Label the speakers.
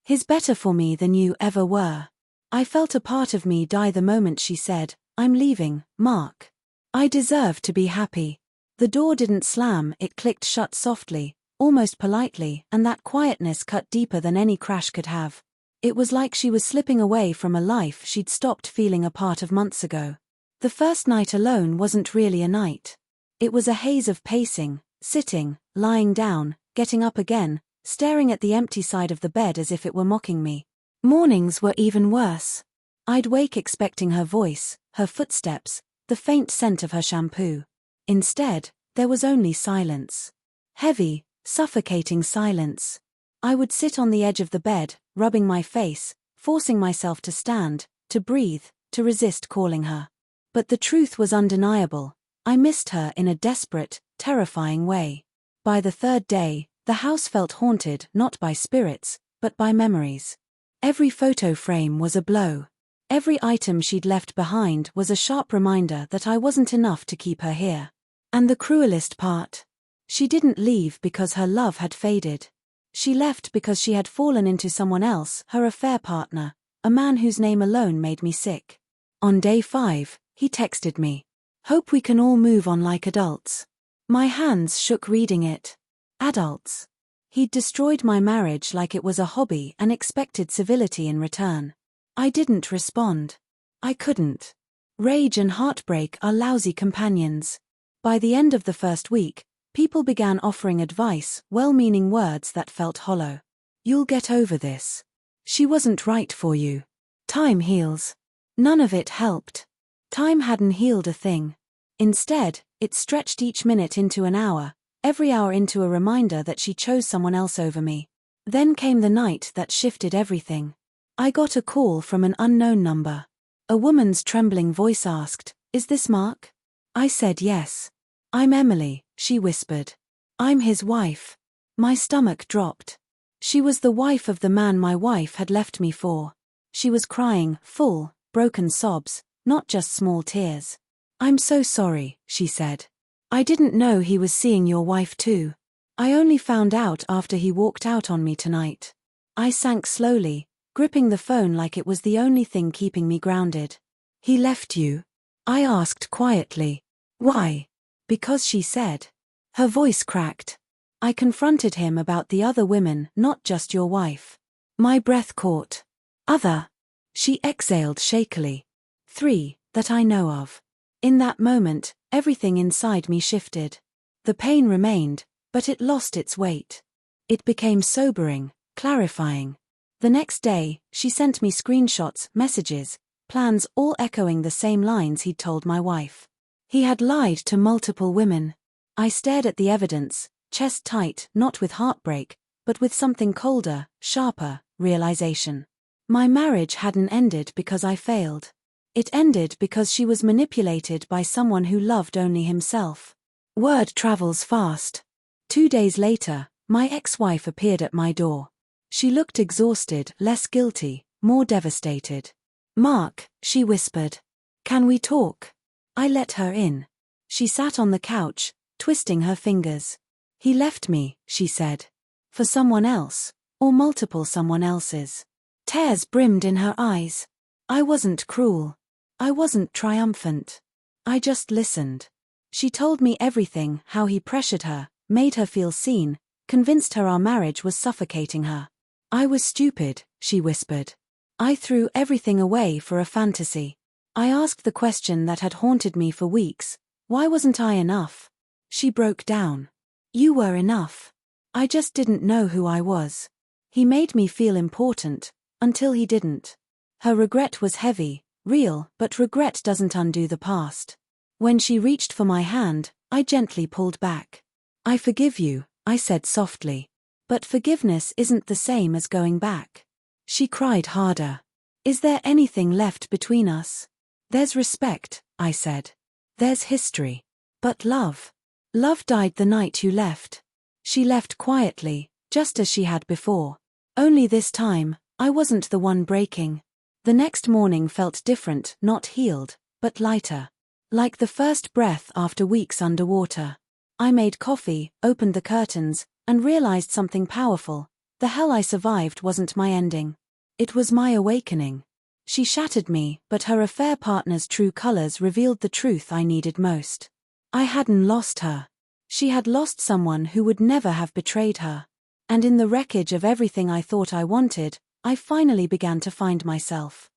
Speaker 1: He's better for me than you ever were. I felt a part of me die the moment she said, I'm leaving, Mark. I deserve to be happy. The door didn't slam, it clicked shut softly, almost politely, and that quietness cut deeper than any crash could have. It was like she was slipping away from a life she'd stopped feeling a part of months ago. The first night alone wasn't really a night. It was a haze of pacing, sitting, lying down, getting up again, staring at the empty side of the bed as if it were mocking me. Mornings were even worse. I'd wake expecting her voice, her footsteps, the faint scent of her shampoo. Instead, there was only silence. Heavy, suffocating silence. I would sit on the edge of the bed, rubbing my face, forcing myself to stand, to breathe, to resist calling her. But the truth was undeniable. I missed her in a desperate, terrifying way. By the third day, the house felt haunted not by spirits, but by memories. Every photo frame was a blow. Every item she'd left behind was a sharp reminder that I wasn't enough to keep her here. And the cruelest part? She didn't leave because her love had faded. She left because she had fallen into someone else, her affair partner, a man whose name alone made me sick. On day 5, he texted me. Hope we can all move on like adults. My hands shook reading it. Adults. He'd destroyed my marriage like it was a hobby and expected civility in return. I didn't respond. I couldn't. Rage and heartbreak are lousy companions. By the end of the first week, people began offering advice, well-meaning words that felt hollow. You'll get over this. She wasn't right for you. Time heals. None of it helped. Time hadn't healed a thing. Instead, it stretched each minute into an hour, every hour into a reminder that she chose someone else over me. Then came the night that shifted everything. I got a call from an unknown number. A woman's trembling voice asked, "Is this Mark?" I said yes. "I'm Emily," she whispered. "I'm his wife." My stomach dropped. She was the wife of the man my wife had left me for. She was crying, full, broken sobs, not just small tears. "I'm so sorry," she said. "I didn't know he was seeing your wife too. I only found out after he walked out on me tonight." I sank slowly, gripping the phone like it was the only thing keeping me grounded. "He left you?" I asked quietly. "Why?" "Because she said." Her voice cracked. "I confronted him about the other women, not just your wife." My breath caught. "Other?" She exhaled shakily. "3, that I know of." In that moment, everything inside me shifted. The pain remained, but it lost its weight. It became sobering, clarifying. The next day, she sent me screenshots, messages, plans, all echoing the same lines he'd told my wife. He had lied to multiple women. I stared at the evidence, chest tight, not with heartbreak, but with something colder, sharper, realization. My marriage hadn't ended because I failed. It ended because she was manipulated by someone who loved only himself. Word travels fast. 2 days later, my ex-wife appeared at my door. She looked exhausted, less guilty, more devastated. "Mark," she whispered. "Can we talk?" I let her in. She sat on the couch, twisting her fingers. "He left me," she said. "For someone else, or multiple someone else's." Tears brimmed in her eyes. I wasn't cruel. I wasn't triumphant. I just listened. She told me everything, how he pressured her, made her feel seen, convinced her our marriage was suffocating her. "I was stupid," she whispered. "I threw everything away for a fantasy." I asked the question that had haunted me for weeks. Why wasn't I enough? She broke down. "You were enough. I just didn't know who I was. He made me feel important, until he didn't." Her regret was heavy, real, but regret doesn't undo the past. When she reached for my hand, I gently pulled back. "I forgive you," I said softly. "But forgiveness isn't the same as going back." She cried harder. "Is there anything left between us?" "There's respect," I said. "There's history. But love? Love died the night you left." She left quietly, just as she had before. Only this time, I wasn't the one breaking. The next morning felt different, not healed, but lighter. Like the first breath after weeks underwater. I made coffee, opened the curtains, and realized something powerful. The hell I survived wasn't my ending. It was my awakening. She shattered me, but her affair partner's true colors revealed the truth I needed most. I hadn't lost her. She had lost someone who would never have betrayed her. And in the wreckage of everything I thought I wanted, I finally began to find myself.